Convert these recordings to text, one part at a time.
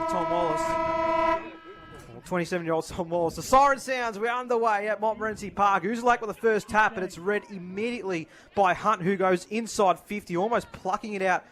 Tom Wallace. 27-year-old Tom Wallace. The siren sounds. We're underway at Montmorency Park. Uzelac with the first tap, but it's read immediately by Hunt, who goes inside 50, almost plucking it out.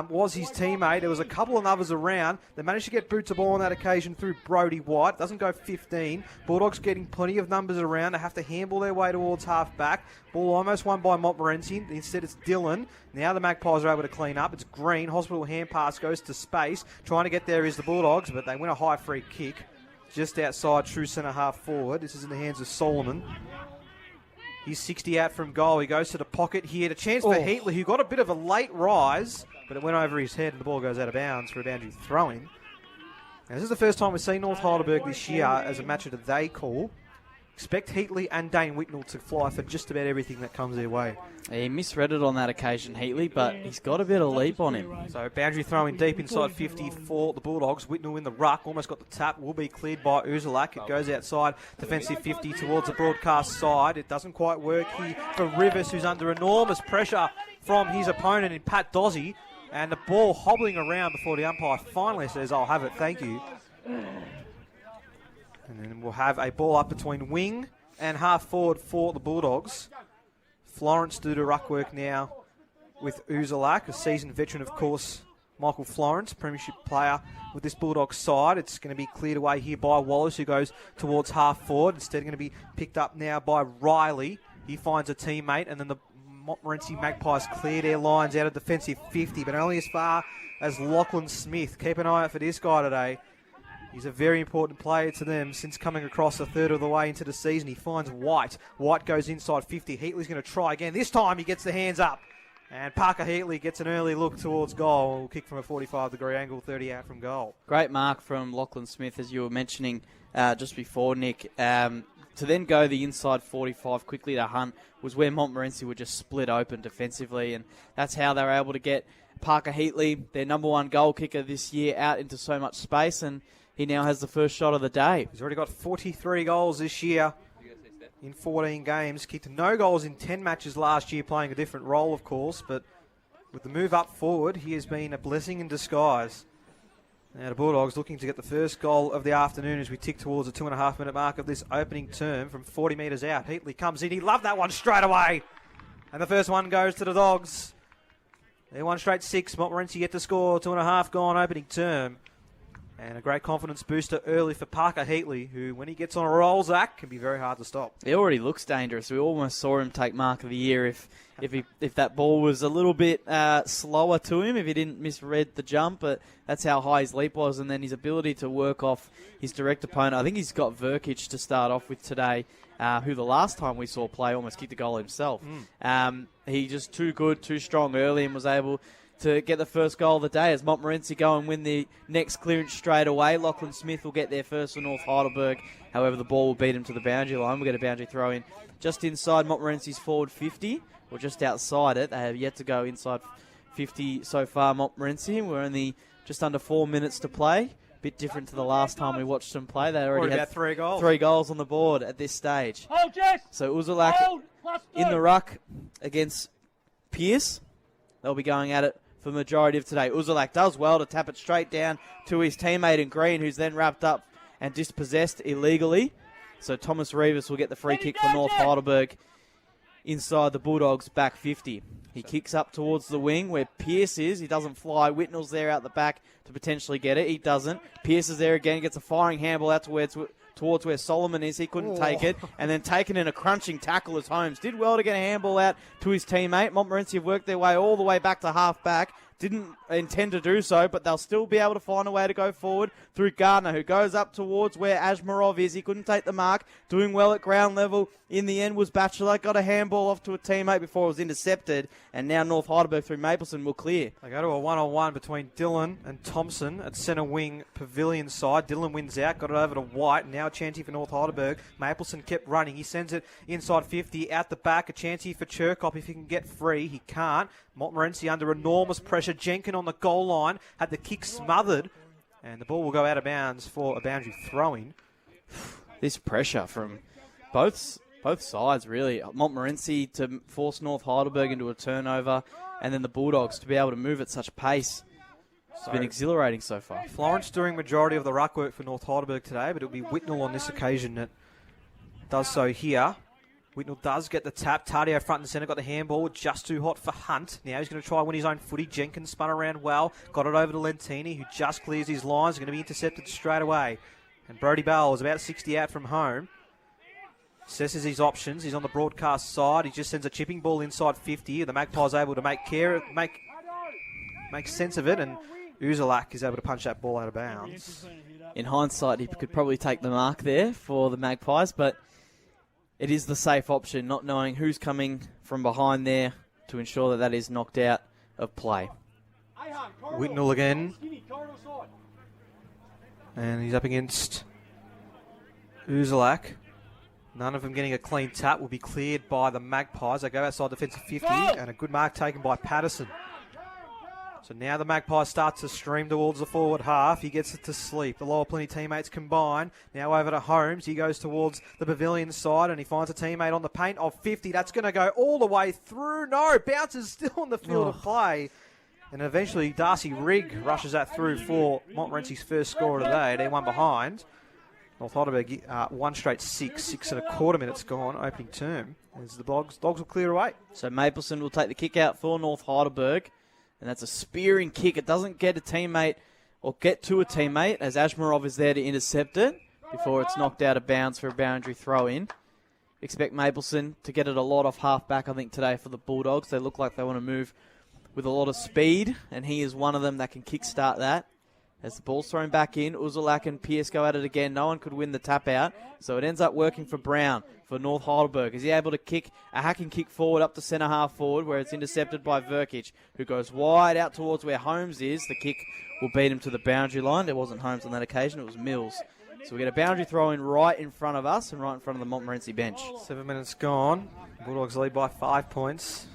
Was his teammate. There was a couple of others around. They managed to get boots of ball on that occasion through Brody White. Doesn't go 15. Bulldogs getting plenty of numbers around. They have to handball their way towards half-back. Ball almost won by Montmorency. Instead, it's Dillon. Now the Magpies are able to clean up. It's Green. Hospital hand pass goes to space. Trying to get there is the Bulldogs, but they win a high free kick just outside true centre-half forward. This is in the hands of Solomon. He's 60 out from goal. He goes to the pocket here. A chance for Heatley, who got a bit of a late rise, but it went over his head and the ball goes out of bounds for a boundary throw-in. Now, this is the first time we've seen North Heidelberg this year as a match of the day call. Expect Heatley and Dane Whitnell to fly for just about everything that comes their way. He misread it on that occasion, Heatley, but he's got a bit of leap on him. So boundary throw-in deep inside 50 for the Bulldogs. Whitnell in the ruck, almost got the tap, will be cleared by Uzelac. It goes outside defensive 50 towards the broadcast side. It doesn't quite work here for Rivers, who's under enormous pressure from his opponent in Pat Dozzy. And the ball hobbling around before the umpire finally says, "I'll have it, thank you." And then we'll have a ball up between wing and half forward for the Bulldogs. Florence do the ruck work now with Uzelac, a seasoned veteran, of course. Michael Florence, premiership player with this Bulldogs side. It's going to be cleared away here by Wallace, who goes towards half forward. Instead, going to be picked up now by Riley. He finds a teammate, and then the Montmorency Magpies clear their lines out of defensive 50, but only as far as Lachlan Smith. Keep an eye out for this guy today. He's a very important player to them since coming across a third of the way into the season. He finds White. White goes inside 50. Heatley's going to try again. This time he gets the hands up. And Parker Heatley gets an early look towards goal. Kick from a 45-degree angle, 30 out from goal. Great mark from Lachlan Smith, as you were mentioning just before, Nick. To then go the inside 45 quickly to Hunt was where Montmorency were just split open defensively, and that's how they were able to get Parker Heatley, their number one goal kicker this year, out into so much space, and he now has the first shot of the day. He's already got 43 goals this year in 14 games. Kicked no goals in 10 matches last year, playing a different role, of course, but with the move up forward, he has been a blessing in disguise. Now the Bulldogs looking to get the first goal of the afternoon as we tick towards the 2.5-minute mark of this opening term from 40 metres out. Heatley comes in. He loved that one straight away. And the first one goes to the Dogs. They're one straight 6. Montmorency yet to score. 2.5 gone opening term. And a great confidence booster early for Parker Heatley, who, when he gets on a roll, Zach, can be very hard to stop. He already looks dangerous. We almost saw him take mark of the year if that ball was a little bit slower to him, if he didn't misread the jump, but that's how high his leap was, and then his ability to work off his direct opponent. I think he's got Verkic to start off with today, who the last time we saw play almost kicked a goal himself. He just too good, too strong early, and was able to get the first goal of the day as Montmorency go and win the next clearance straight away. Lachlan Smith will get there first for North Heidelberg. However, the ball will beat him to the boundary line. We'll get a boundary throw in just inside Montmorency's forward 50, or just outside it. They have yet to go inside 50 so far, Montmorency. We're only just under 4 minutes to play. Bit different to the last time we watched them play. They already had 3 goals. 3 goals on the board at this stage. Hold, Jess! So Uzelac in the ruck against Pearce. They'll be going at it for the majority of today. Uzelac does well to tap it straight down to his teammate in green, who's then wrapped up and dispossessed illegally. So Thomas Rivas will get the free kick for North Heidelberg inside the Bulldogs' back 50. He kicks up towards the wing where Pearce is. He doesn't fly. Whitnell's there out the back to potentially get it. He doesn't. Pearce is there again. Gets a firing handball out towards where Solomon is. He couldn't take it. And then taken in a crunching tackle as Holmes did well to get a handball out to his teammate. Montmorency have worked their way all the way back to half back. Didn't intend to do so, but they'll still be able to find a way to go forward through Gardner, who goes up towards where Ashmarov is. He couldn't take the mark. Doing well at ground level in the end was Batchelor. Got a handball off to a teammate before it was intercepted, and now North Heidelberg through Mapleson will clear. They go to a one-on-one between Dillon and Thompson at centre wing pavilion side. Dillon wins out, got it over to White. Now a chance here for North Heidelberg. Mapleson kept running. He sends it inside 50, out the back. A chance here for Cherkop if he can get free. He can't. Montmorency under enormous pressure. Jenkin on the goal line had the kick smothered, and the ball will go out of bounds for a boundary throw-in. This pressure from both sides, really. Montmorency to force North Heidelberg into a turnover, and then the Bulldogs to be able to move at such pace. It's been exhilarating so far. Florence doing majority of the ruck work for North Heidelberg today, but it'll be Whitnall on this occasion that does so here. Whitnall does get the tap. Tardio front and centre, got the handball, just too hot for Hunt. Now he's going to try win his own footy. Jenkins spun around well, got it over to Lentini, who just clears his lines, going to be intercepted straight away. And Brody Bell is about 60 out from home. Assesses his options. He's on the broadcast side. He just sends a chipping ball inside 50. The Magpies able to make sense of it, and Uzalak is able to punch that ball out of bounds. In hindsight, he could probably take the mark there for the Magpies, but it is the safe option, not knowing who's coming from behind there to ensure that that is knocked out of play. Whitnall again. And he's up against Uzalak. None of them getting a clean tap. Will be cleared by the Magpies. They go outside defensive 50, and a good mark taken by Patterson. So now the Magpies start to stream towards the forward half. He gets it to sleep. The lower plenty teammates combine. Now over to Holmes. He goes towards the pavilion side, and he finds a teammate on the paint of 50. That's going to go all the way through. No, bounces still on the field of play. And eventually Darcy Rigg rushes that through for Montmorency's first score of the day. They're one behind. North Heidelberg one straight 6.25 minutes gone, opening term, as the dogs will clear away. So Mapleson will take the kick out for North Heidelberg. And that's a spearing kick. It doesn't get a teammate or get to a teammate as Ashmarov is there to intercept it before it's knocked out of bounds for a boundary throw in. Expect Mapleson to get it a lot off half back, I think, today for the Bulldogs. They look like they want to move with a lot of speed, and he is one of them that can kickstart that. As the ball's thrown back in, Uzalak and Pierce go at it again. No one could win the tap out, so it ends up working for Brown for North Heidelberg. Is he able to kick a hacking kick forward up to centre half forward where it's intercepted by Verkic, who goes wide out towards where Holmes is. The kick will beat him to the boundary line. There wasn't Holmes on that occasion, it was Mills. So we get a boundary throw in right in front of us and right in front of the Montmorency bench. 7 minutes gone. Bulldogs lead by 5 points.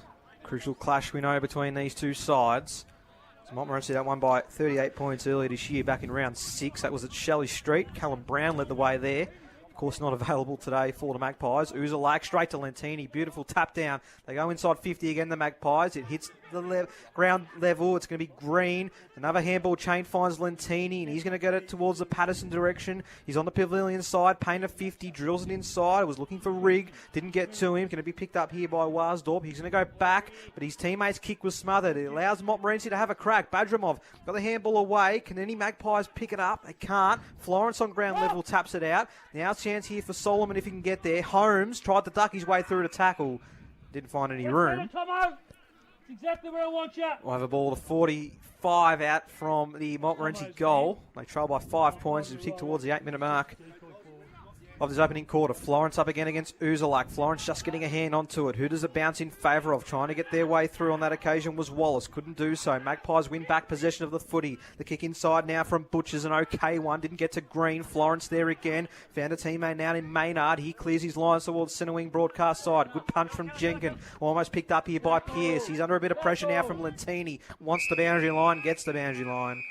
Crucial clash we know between these two sides. So Montmorency that won by 38 points earlier this year back in round 6. That was at Shelley Street. Callum Brown led the way there. Of course, not available today for the Magpies. Uzalak straight to Lentini. Beautiful tap down. They go inside 50 again, the Magpies. It hits the ground level. It's going to be Green. Another handball chain finds Lentini, and he's going to get it towards the Patterson direction. He's on the pavilion side. Painter 50. Drills it inside. Was looking for Rigg. Didn't get to him. Going to be picked up here by Warsdorp. He's going to go back, but his teammate's kick was smothered. It allows Montmorency to have a crack. Badramov got the handball away. Can any Magpies pick it up? They can't. Florence on ground level taps it out. Now chance here for Solomon if he can get there. Holmes tried to duck his way through to tackle. Didn't find any room. Exactly where I want you. We'll have a ball to 45 out from the Montmorency goal. They trail by 5 points as we tick towards the 8-minute mark of this opening quarter. Florence up again against Uzalak. Florence just getting a hand onto it. Who does it bounce in favour of? Trying to get their way through on that occasion was Wallace. Couldn't do so. Magpies win back possession of the footy. The kick inside now from Butchers, an okay one. Didn't get to Green. Florence there again. Found a teammate now in Maynard. He clears his lines towards centre wing broadcast side. Good punch from Jenkin. Almost picked up here by Pierce. He's under a bit of pressure now from Lentini. Wants the boundary line. Gets the boundary line.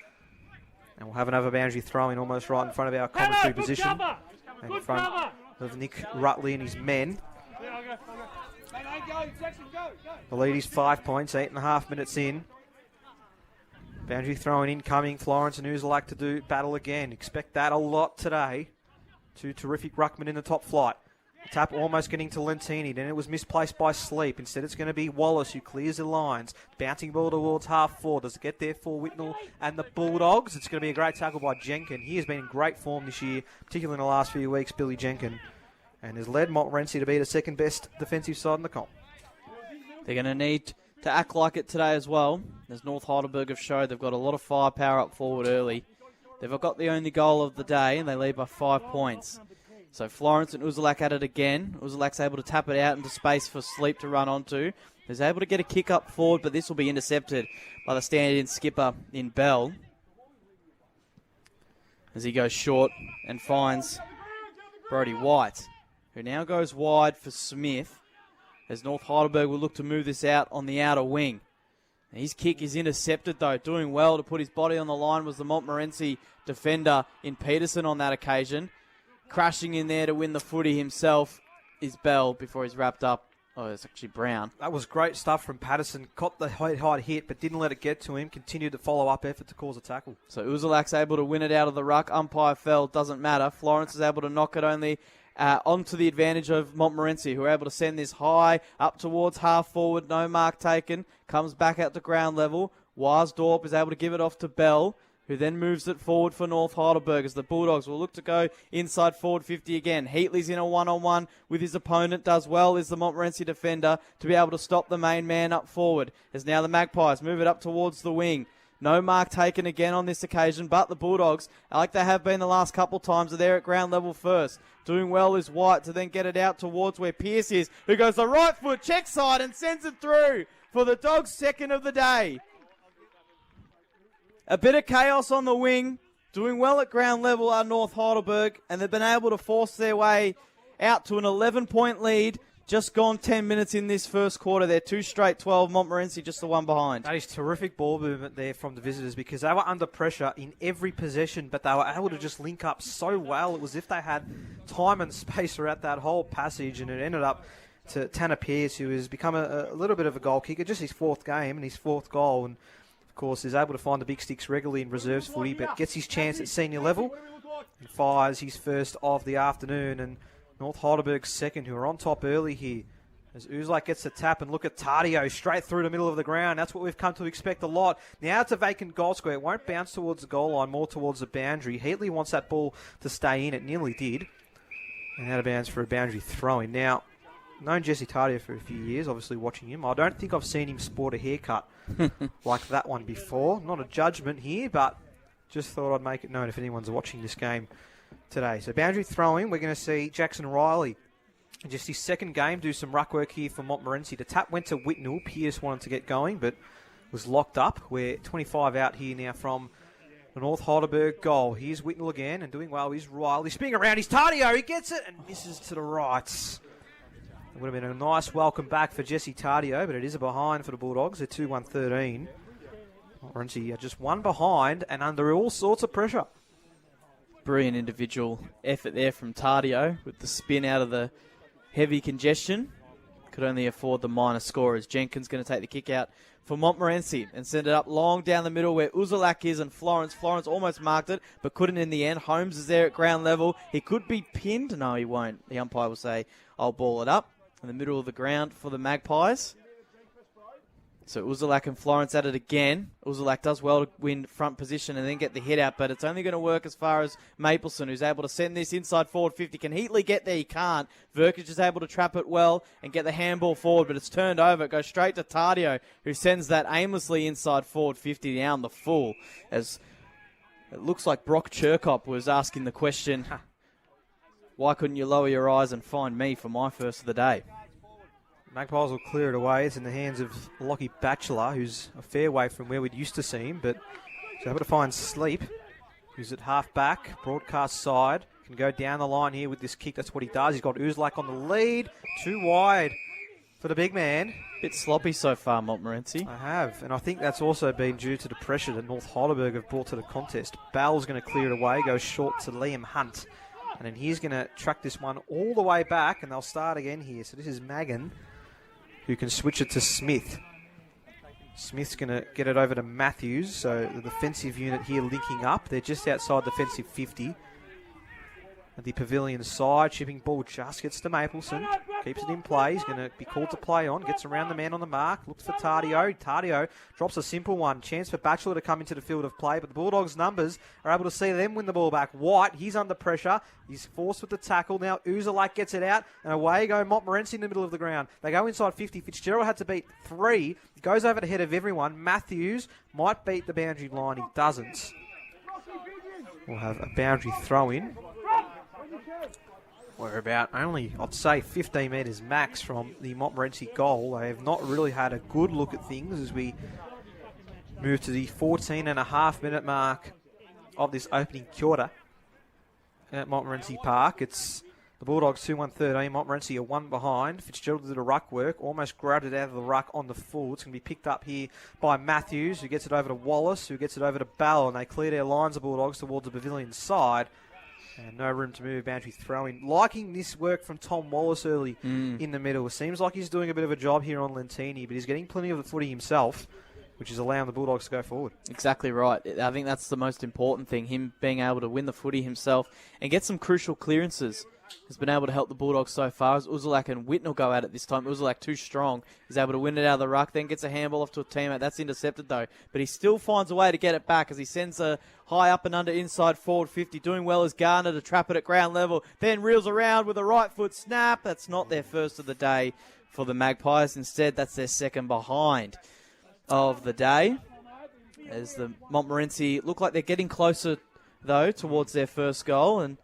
And we'll have another boundary throw in almost right in front of our commentary position. In front of Nick Rutley and his men. The lead is 5 points, 8.5 minutes in. Boundary throwing incoming. Florence and Uzalak to do battle again. Expect that a lot today. Two terrific ruckmen in the top flight. The tap almost getting to Lentini. Then it was misplaced by Sleep. Instead it's going to be Wallace who clears the lines. Bouncing ball towards half forward. Does it get there for Whitnall and the Bulldogs? It's going to be a great tackle by Jenkin. He has been in great form this year, particularly in the last few weeks, Billy Jenkin. And has led Montmorency to be the second best defensive side in the comp. They're going to need to act like it today as well. As North Heidelberg have showed, they've got a lot of firepower up forward early. They've got the only goal of the day and they lead by 5 points. So Florence and Uzalak at it again. Uzalak's able to tap it out into space for Sleep to run onto. He's able to get a kick up forward, but this will be intercepted by the stand-in skipper in Bell. As he goes short and finds Brody White, who now goes wide for Smith. As North Heidelberg will look to move this out on the outer wing. His kick is intercepted though. Doing well to put his body on the line was the Montmorency defender in Peterson on that occasion. Crashing in there to win the footy himself is Bell before he's wrapped up Oh, it's actually Brown. That was great stuff from Patterson. Caught the high hit, but didn't let it get to him. Continued the follow-up effort to cause a tackle. So Uzalak's able to win it out of the ruck. Umpire fell, doesn't matter. Florence is able to knock it only onto the advantage of Montmorency, who are able to send this high up towards half forward. No mark taken. Comes back out to ground level. Warsdorp is able to give it off to Bell, who then moves it forward for North Heidelberg as the Bulldogs will look to go inside forward 50 again. Heatley's in a one-on-one with his opponent. Does well is the Montmorency defender to be able to stop the main man up forward. As now the Magpies move it up towards the wing. No mark taken again on this occasion, but the Bulldogs, like they have been the last couple times, are there at ground level first. Doing well is White to then get it out towards where Pearce is, who goes the right foot, check side, and sends it through for the Dogs' second of the day. A bit of chaos on the wing. Doing well at ground level are North Heidelberg, and they've been able to force their way out to an 11-point lead. Just gone 10 minutes in this first quarter. They're 2 straight 12. Montmorency just the one behind. That is terrific ball movement there from the visitors because they were under pressure in every possession, but they were able to just link up so well. It was as if they had time and space throughout that whole passage, and it ended up to Tanner Pearce, who has become a little bit of a goal kicker, just his 4th game and his 4th goal, and of course is able to find the big sticks regularly in reserves footy, but gets his chance at senior level and fires his first of the afternoon. And North Heidelberg's second, who are on top early here, as Uzlak gets the tap, and look at Tardio straight through the middle of the ground. That's what we've come to expect a lot. Now it's a vacant goal square. It won't bounce towards the goal line, more towards the boundary. Heatley wants that ball to stay in. It nearly did. And out of bounds for a boundary throw-in. Now, known Jesse Tardio for a few years, obviously watching him. I don't think I've seen him sport a haircut like that one before. Not a judgment here, but just thought I'd make it known if anyone's watching this game today. So boundary throwing, we're going to see Jackson Riley in just his second game do some ruck work here for Montmorency. The tap went to Whitnell. Pearce wanted to get going, but was locked up. We're 25 out here now from the North Heidelberg goal. Here's Whitnell again, and doing well. He's Riley. Spinning around. He's Tardio. He gets it and misses to the right. It would have been a nice welcome back for Jesse Tardio, but it is a behind for the Bulldogs. They're 2-1-13. Montmorency are just one behind and under all sorts of pressure. Brilliant individual effort there from Tardio with the spin out of the heavy congestion. Could only afford the minor score as Jenkins going to take the kick out for Montmorency and send it up long down the middle where Uzalak is and Florence. Florence almost marked it, but couldn't in the end. Holmes is there at ground level. He could be pinned. No, he won't. The umpire will say, I'll ball it up in the middle of the ground for the Magpies. So Uzalak and Florence at it again. Uzalak does well to win front position and then get the hit out, but it's only going to work as far as Mapleson, who's able to send this inside forward 50. Can Heatley get there? He can't. Verkic is able to trap it well and get the handball forward, but it's turned over. It goes straight to Tardio, who sends that aimlessly inside forward 50 down the full. As it looks like Brock Cherkop was asking the question, why couldn't you lower your eyes and find me for my first of the day? Magpies will clear it away. It's in the hands of Lockie Batchelor, who's a fair way from where we'd used to see him, but he's able to find Sleep, who's at half back, broadcast side. Can go down the line here with this kick. That's what he does. He's got Uzlak on the lead. Too wide for the big man. Bit sloppy so far, Montmorency. I have, and I think that's also been due to the pressure that North Heidelberg have brought to the contest. Bell's going to clear it away, go short to Liam Hunt. And then he's going to track this one all the way back, and they'll start again here. So this is Magan, who can switch it to Smith. Smith's going to get it over to Matthews. So the defensive unit here linking up. They're just outside defensive 50. At the pavilion side, chipping ball just gets to Mapleson. Keeps it in play. He's going to be called to play on. Gets around the man on the mark. Looks for Tardio. Tardio drops a simple one. Chance for Batchelor to come into the field of play. But the Bulldogs' numbers are able to see them win the ball back. White, he's under pressure. He's forced with the tackle. Now Uzalak gets it out. And away go Montmorency in the middle of the ground. They go inside 50. Fitzgerald had to beat 3. Goes over the head of everyone. Matthews might beat the boundary line. He doesn't. We'll have a boundary throw in. We're about only, I'd say, 15 metres max from the Montmorency goal. They have not really had a good look at things as we move to the 14.5-minute mark of this opening quarter at Montmorency Park. It's the Bulldogs 2-1-13. Montmorency are one behind. Fitzgerald did a ruck work, almost grabbed it out of the ruck on the full. It's going to be picked up here by Matthews, who gets it over to Wallace, who gets it over to Bell, and they clear their lines of Bulldogs towards the pavilion side. And no room to move, boundary throwing. Liking this work from Tom Wallace early in the middle. It seems like he's doing a bit of a job here on Lentini, but he's getting plenty of the footy himself, which is allowing the Bulldogs to go forward. Exactly right. I think that's the most important thing, him being able to win the footy himself and get some crucial clearances. Has been able to help the Bulldogs so far. As Uzalak and Whitnell go at it this time. Uzalak too strong. He's able to win it out of the ruck, then gets a handball off to a teammate. That's intercepted though. But he still finds a way to get it back as he sends a high up and under inside forward 50. Doing well as Garner to trap it at ground level. Then reels around with a right foot snap. That's not their first of the day for the Magpies. Instead, that's their second behind of the day. As the Montmorency look like they're getting closer though towards their first goal, and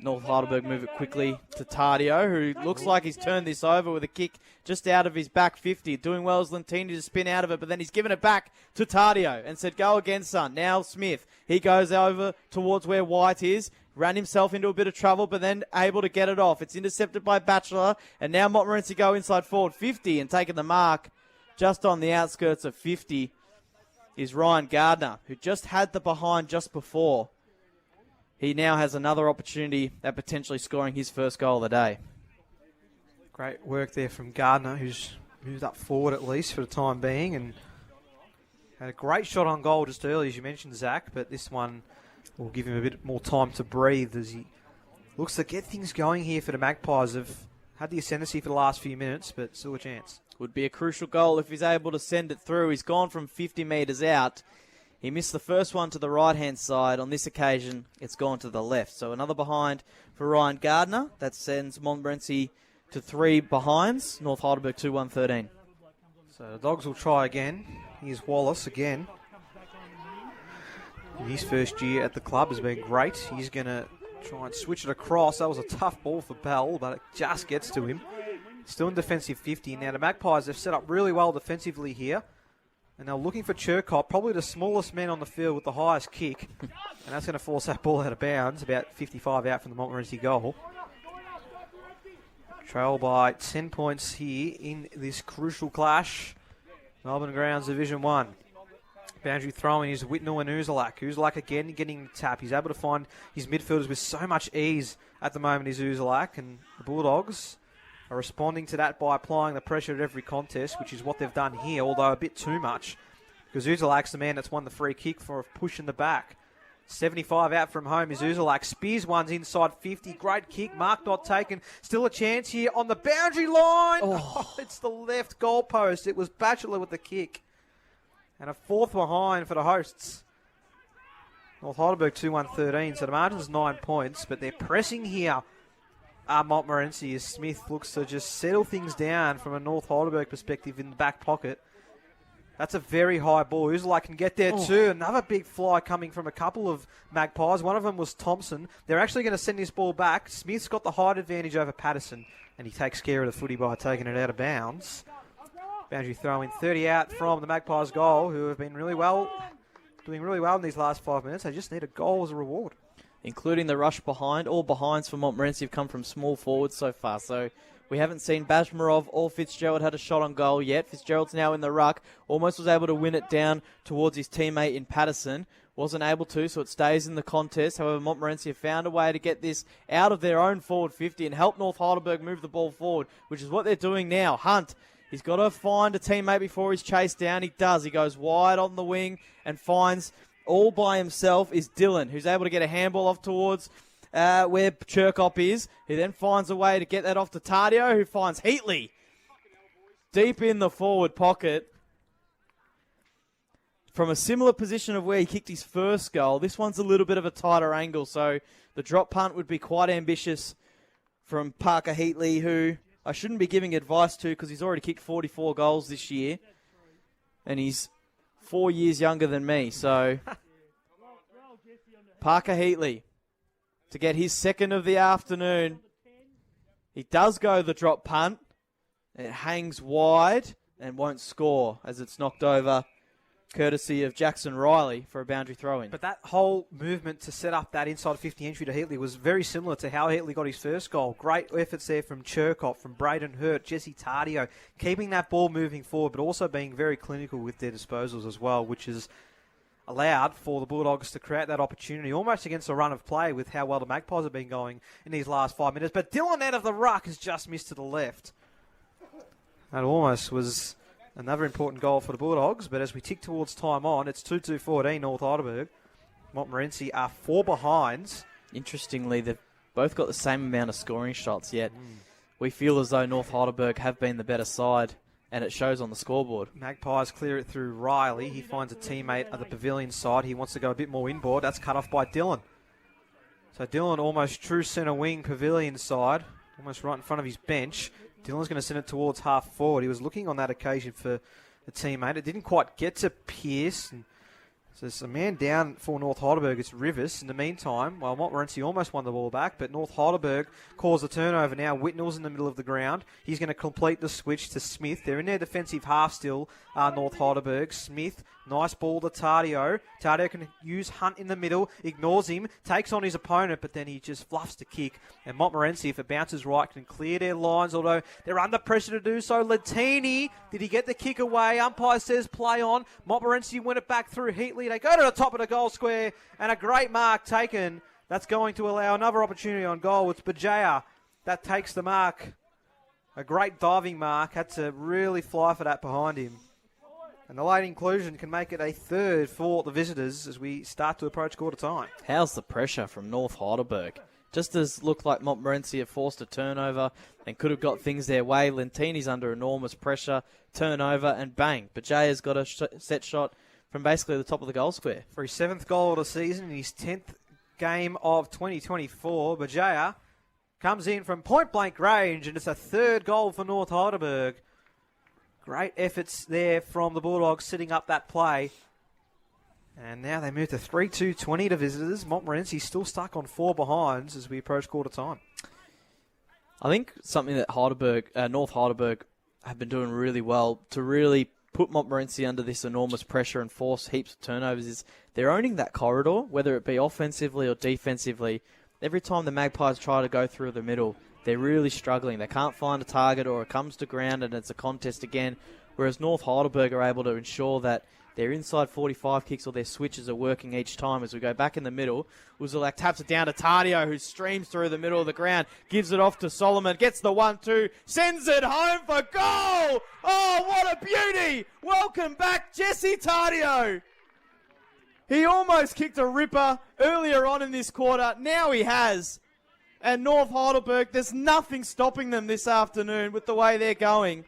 North Heidelberg move it quickly to Tardio, who looks like he's turned this over with a kick just out of his back 50. Doing well as Lentini to spin out of it, but then he's given it back to Tardio and said, go again, son. Now Smith. He goes over towards where White is. Ran himself into a bit of trouble, but then able to get it off. It's intercepted by Batchelor, and now Montmorency go inside forward 50 and taking the mark just on the outskirts of 50 is Ryan Gardner, who just had the behind just before. He now has another opportunity at potentially scoring his first goal of the day. Great work there from Gardner, who's moved up forward at least for the time being, and had a great shot on goal just early, as you mentioned, Zach, but this one will give him a bit more time to breathe as he looks to get things going here for the Magpies. Have had the ascendancy for the last few minutes, but still a chance. Would be a crucial goal if he's able to send it through. He's gone from 50 metres out. He missed the first one to the right-hand side. On this occasion, it's gone to the left. So another behind for Ryan Gardner. That sends Montmorency to 3 behinds. North Heidelberg 2-1-13. So the Dogs will try again. Here's Wallace again. His first year at the club has been great. He's going to try and switch it across. That was a tough ball for Bell, but it just gets to him. Still in defensive 50. Now the Magpies have set up really well defensively here. And they're looking for Churkop, probably the smallest man on the field with the highest kick. And that's going to force that ball out of bounds, about 55 out from the Montmorency goal. Trail by 10 points here in this crucial clash. Melbourne Grounds Division 1. Boundary throwing is Whitnell and Uzalak. Uzalak again getting the tap. He's able to find his midfielders with so much ease at the moment, is Uzalak. And the Bulldogs are responding to that by applying the pressure at every contest, which is what they've done here, although a bit too much, because Uzalak's the man that's won the free kick for a push in the back. 75 out from home is Uzalak. Spears one's inside 50. Great kick. Mark not taken. Still a chance here on the boundary line. Oh, it's the left goalpost. It was Batchelor with the kick. And a fourth behind for the hosts. North Heidelberg 2-1-13. So the margin's 9 points, but they're pressing here. Montmorency as Smith looks to just settle things down from a North Heidelberg perspective in the back pocket. That's a very high ball. Uzalak can get there too. Another big fly coming from a couple of Magpies. One of them was Thompson. They're actually going to send this ball back. Smith's got the height advantage over Patterson, and he takes care of the footy by taking it out of bounds. Boundary throwing 30 out from the Magpies goal, who have been doing really well in these last 5 minutes. They just need a goal as a reward. Including the rush behind. All behinds for Montmorency have come from small forwards so far. So we haven't seen Bashmarov or Fitzgerald had a shot on goal yet. Fitzgerald's now in the ruck. Almost was able to win it down towards his teammate in Patterson. Wasn't able to, so it stays in the contest. However, Montmorency have found a way to get this out of their own forward 50 and help North Heidelberg move the ball forward, which is what they're doing now. Hunt, he's got to find a teammate before he's chased down. He does. He goes wide on the wing and finds... all by himself is Dylan, who's able to get a handball off towards where Churkop is. He then finds a way to get that off to Tardio, who finds Heatley deep in the forward pocket. From a similar position of where he kicked his first goal, this one's a little bit of a tighter angle, so the drop punt would be quite ambitious from Parker Heatley, who I shouldn't be giving advice to because he's already kicked 44 goals this year, and he's 4 years younger than me, so Parker Heatley to get his second of the afternoon. He does go the drop punt. It hangs wide and won't score as it's knocked over, courtesy of Jackson Riley for a boundary throw-in. But that whole movement to set up that inside 50 entry to Heatley was very similar to how Heatley got his first goal. Great efforts there from Churkop, from Braden Hurt, Jesse Tardio, keeping that ball moving forward, but also being very clinical with their disposals as well, which is allowed for the Bulldogs to create that opportunity, almost against a run of play with how well the Magpies have been going in these last 5 minutes. But Dylan out of the ruck has just missed to the left. That almost was another important goal for the Bulldogs, but as we tick towards time on, it's 2-2-14 North Heidelberg. Montmorency are 4 behinds. Interestingly, they've both got the same amount of scoring shots, yet we feel as though North Heidelberg have been the better side, and it shows on the scoreboard. Magpies clear it through Riley. He finds a teammate at the pavilion side. He wants to go a bit more inboard. That's cut off by Dylan. So Dylan almost true centre wing pavilion side, almost right in front of his bench. Dylan's going to send it towards half forward. He was looking on that occasion for a teammate. It didn't quite get to Pearce. And so there's a man down for North Heidelberg. It's Rivers. In the meantime, well, Montmorency almost won the ball back, but North Heidelberg calls the turnover now. Whitnell's in the middle of the ground. He's going to complete the switch to Smith. They're in their defensive half still, North Heidelberg. Smith, nice ball to Tardio. Tardio can use Hunt in the middle, ignores him, takes on his opponent, but then he just fluffs the kick. And Montmorency, if it bounces right, can clear their lines, although they're under pressure to do so. Latini, did he get the kick away? Umpire says play on. Montmorency win it back through Heatley. They go to the top of the goal square, and a great mark taken. That's going to allow another opportunity on goal. It's Bajaya that takes the mark. A great diving mark. Had to really fly for that behind him. And the late inclusion can make it a third for the visitors as we start to approach quarter time. How's the pressure from North Heidelberg? Just as looked like Montmorency have forced a turnover and could have got things their way. Lentini's under enormous pressure, turnover, and bang. Bajaya's got a set shot from basically the top of the goal square. For his 7th goal of the season in his 10th game of 2024, Bajaya comes in from point-blank range, and it's a 3rd goal for North Heidelberg. Great efforts there from the Bulldogs setting up that play. And now they move to 3-2-20 to visitors. Montmorency still stuck on 4 behinds as we approach quarter time. I think something that North Heidelberg have been doing really well to really put Montmorency under this enormous pressure and force heaps of turnovers is they're owning that corridor, whether it be offensively or defensively. Every time the Magpies try to go through the middle, they're really struggling. They can't find a target, or it comes to ground and it's a contest again, whereas North Heidelberg are able to ensure that their inside 45 kicks or their switches are working each time. As we go back in the middle, Uzalak taps it down to Tardio, who streams through the middle of the ground, gives it off to Solomon, gets the 1-2, sends it home for goal! Oh, what a beauty! Welcome back, Jesse Tardio! He almost kicked a ripper earlier on in this quarter. Now he has. And North Heidelberg, there's nothing stopping them this afternoon with the way they're going.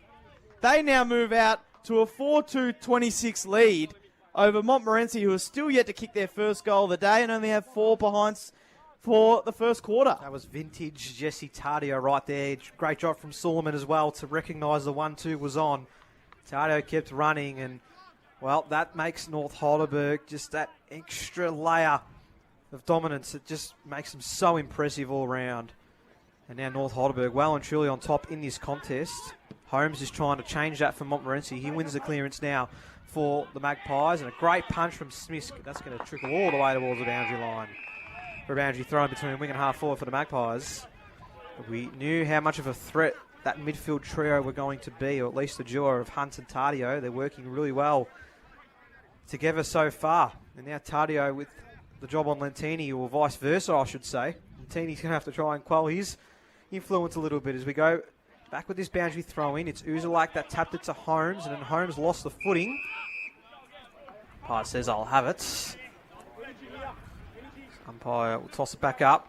They now move out to a 4-2-26 lead over Montmorency, who are still yet to kick their first goal of the day and only have 4 behinds for the first quarter. That was vintage Jesse Tardio right there. Great job from Solomon as well to recognise the 1-2 was on. Tardio kept running, and, well, that makes North Heidelberg just that extra layer of dominance. It just makes them so impressive all round. And now North Heidelberg well and truly on top in this contest. Holmes is trying to change that for Montmorency. He wins the clearance now for the Magpies, and a great punch from Smith. That's going to trickle all the way towards the boundary line. For a boundary thrown between wing and half forward for the Magpies. But we knew how much of a threat that midfield trio were going to be, or at least the duo of Hunt and Tardio. They're working really well together so far. And now Tardio with the job on Lentini, or vice versa, I should say. Lentini's going to have to try and quell his influence a little bit as we go back with this boundary throw in. It's Uzalak that tapped it to Holmes, and then Holmes lost the footing. Umpire says, I'll have it. Umpire will toss it back up.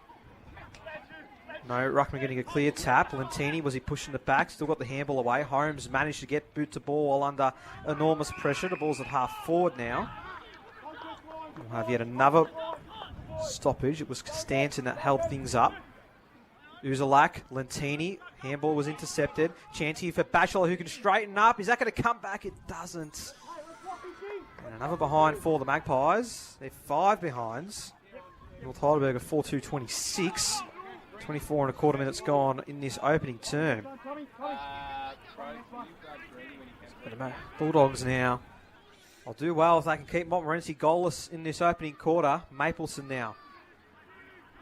No, Ruckman getting a clear tap. Lentini, was he pushing it back? Still got the handball away. Holmes managed to get boot to ball while under enormous pressure. The ball's at half forward now. We'll have yet another stoppage. It was Stanton that held things up. Uzalak, Lentini, handball was intercepted. Chance here for Batchelor, who can straighten up. Is that going to come back? It doesn't. And another behind for the Magpies. They're 5 behinds. North Heidelberg are 4-2-26. 24 and a quarter minutes gone in this opening term. The Bulldogs now. I'll do well if they can keep Montmorency goalless in this opening quarter. Mapleson now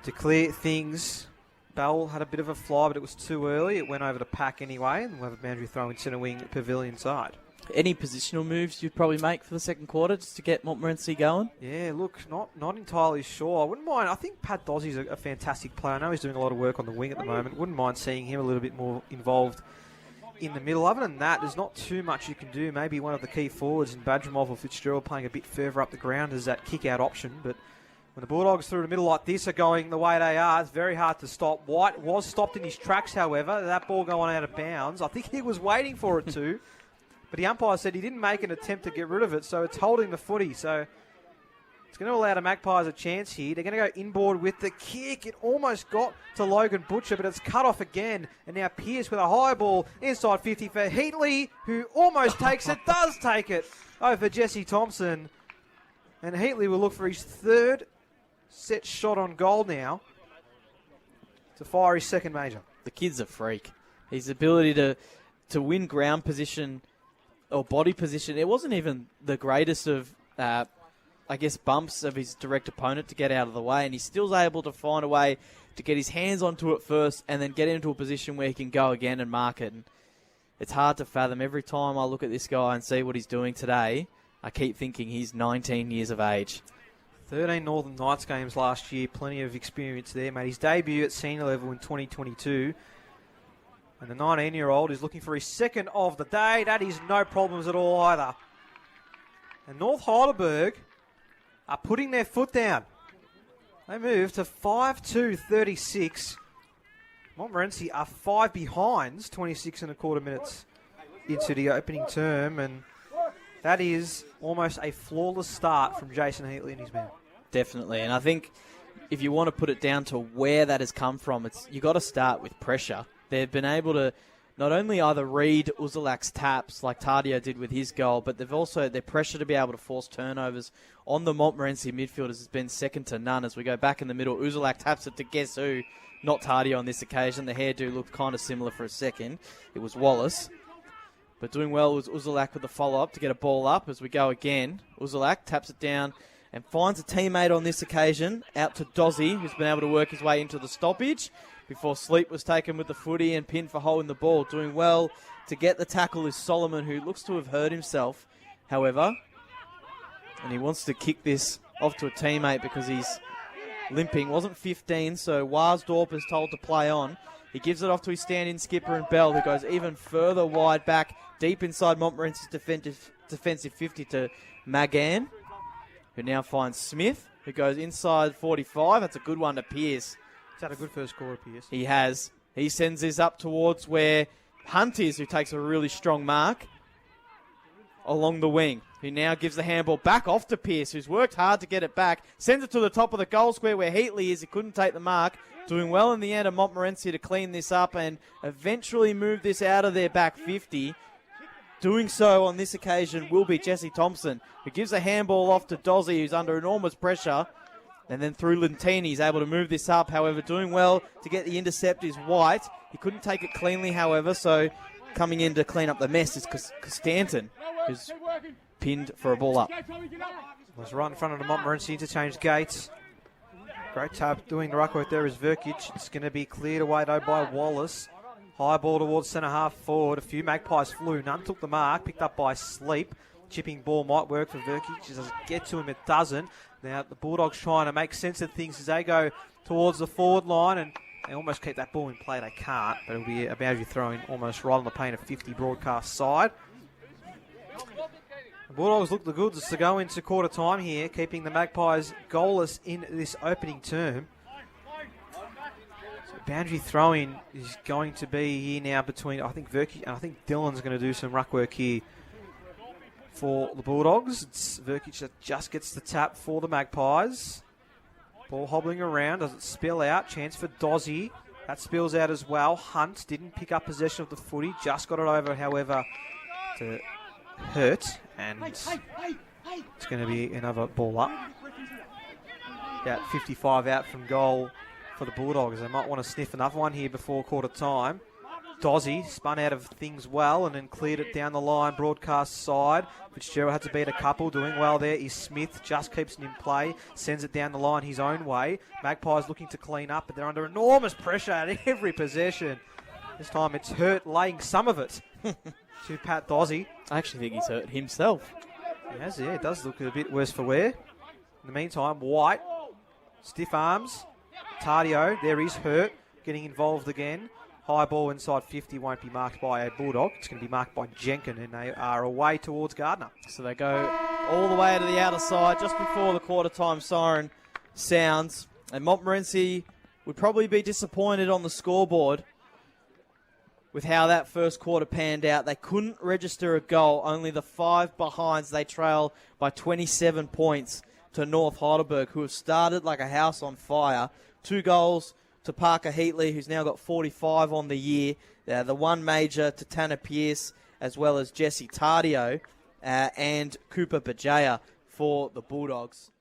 to clear things. Bell had a bit of a fly, but it was too early. It went over to Pack anyway, and we'll have a boundary throw in centre wing pavilion side. Any positional moves you'd probably make for the second quarter just to get Montmorency going? Yeah, look, not entirely sure. I wouldn't mind. I think Pat Dozzie's a fantastic player. I know he's doing a lot of work on the wing at the moment. Wouldn't mind seeing him a little bit more involved in the middle. Other than that, there's not too much you can do. Maybe one of the key forwards in Badramov or Fitzgerald playing a bit further up the ground as that kick-out option. But when the Bulldogs through the middle like this are going the way they are, it's very hard to stop. White was stopped in his tracks, however. That ball going out of bounds. I think he was waiting for it to. But the umpire said he didn't make an attempt to get rid of it, so it's holding the footy. So it's going to allow the Magpies a chance here. They're going to go inboard with the kick. It almost got to Logan Butcher, but it's cut off again. And now Pearce with a high ball inside 50 for Heatley, who almost takes it, does take it over Jesse Thompson. And Heatley will look for his third set shot on goal now to fire his second major. The kid's a freak. His ability to win ground position or body position, it wasn't even the greatest of, bumps of his direct opponent to get out of the way, and he's still able to find a way to get his hands onto it first and then get into a position where he can go again and mark it. And it's hard to fathom. Every time I look at this guy and see what he's doing today, I keep thinking he's 19 years of age. 13 Northern Knights games last year, plenty of experience there. Made his debut at senior level in 2022. And the 19-year-old is looking for his second of the day. That is no problems at all either. And North Heidelberg are putting their foot down. They move to 5-2-36. Montmorency are 5 behinds, 26 and a quarter minutes into the opening term. And that is almost a flawless start from Jason Heatley and his men. Definitely. And I think if you want to put it down to where that has come from, you got to start with pressure. They've been able to not only either read Uzalak's taps like Tardio did with his goal, but they've also, their pressure to be able to force turnovers on the Montmorency midfielders has been second to none. As we go back in the middle, Uzalak taps it to guess who? Not Tardio on this occasion. The hairdo looked kind of similar for a second. It was Wallace. But doing well was Uzalak with the follow-up to get a ball up as we go again. Uzalak taps it down and finds a teammate on this occasion, out to Dozzy, who's been able to work his way into the stoppage before Sleep was taken with the footy and pinned for holding the ball. Doing well to get the tackle is Solomon, who looks to have hurt himself, however. And he wants to kick this off to a teammate because he's limping. Wasn't 15, so Warsdorp is told to play on. He gives it off to his stand-in skipper and Bell, who goes even further wide back, deep inside Montmorency's defensive 50 to Magan, who now finds Smith, who goes inside 45. That's a good one to Pearce. He's had a good first quarter, Pearce. He has. He sends this up towards where Hunt is, who takes a really strong mark along the wing. Who now gives the handball back off to Pearce, who's worked hard to get it back. Sends it to the top of the goal square where Heatley is. He couldn't take the mark. Doing well in the end of Montmorency to clean this up and eventually move this out of their back 50. Doing so on this occasion will be Jesse Thompson, who gives a handball off to Dozzy, who's under enormous pressure. And then through Lentini, he's able to move this up. However, doing well to get the intercept is White. He couldn't take it cleanly, however, so coming in to clean up the mess is Stanton, who's pinned for a ball up. Was right in front of the Montmorency interchange gates. Great tab doing the ruck work there is Verkic. It's going to be cleared away though by Wallace. High ball towards centre half forward. A few Magpies flew. None took the mark. Picked up by Sleep. Chipping ball might work for Verkic. It doesn't get to him. It doesn't. Now the Bulldogs trying to make sense of things as they go towards the forward line and they almost keep that ball in play. They can't, but it'll be a boundary throw in almost right on the paint of 50 broadcast side. The Bulldogs look the goods to go into quarter time here, keeping the Magpies goalless in this opening term. So boundary throw in is going to be here now between, I think Verkic and I think Dylan's going to do some ruck work here for the Bulldogs. It's Verkic that just gets the tap for the Magpies. Ball hobbling around. Does it spill out? Chance for Dozzy. That spills out as well. Hunt didn't pick up possession of the footy. Just got it over, however, to Hurt. And it's going to be another ball up. About 55 out from goal for the Bulldogs. They might want to sniff another one here before quarter time. Dozzy spun out of things well and then cleared it down the line, broadcast side. Fitzgerald had to beat a couple. Doing well there is Smith. Just keeps it in play. Sends it down the line his own way. Magpies looking to clean up, but they're under enormous pressure at every possession. This time it's Hurt laying some of it to Pat Dozzy. I actually think he's hurt himself. He has, yeah. It does look a bit worse for wear. In the meantime, White, stiff arms. Tardio, there he's hurt, getting involved again. High ball inside 50 won't be marked by a Bulldog. It's going to be marked by Jenkin, and they are away towards Gardner. So they go all the way to the outer side just before the quarter-time siren sounds. And Montmorency would probably be disappointed on the scoreboard with how that first quarter panned out. They couldn't register a goal. Only the 5 behinds. They trail by 27 points to North Heidelberg, who have started like a house on fire. 2 goals to Parker Heatley, who's now got 45 on the year. The 1 major to Tanner Pearce, as well as Jesse Tardio and Cooper Bajaya for the Bulldogs.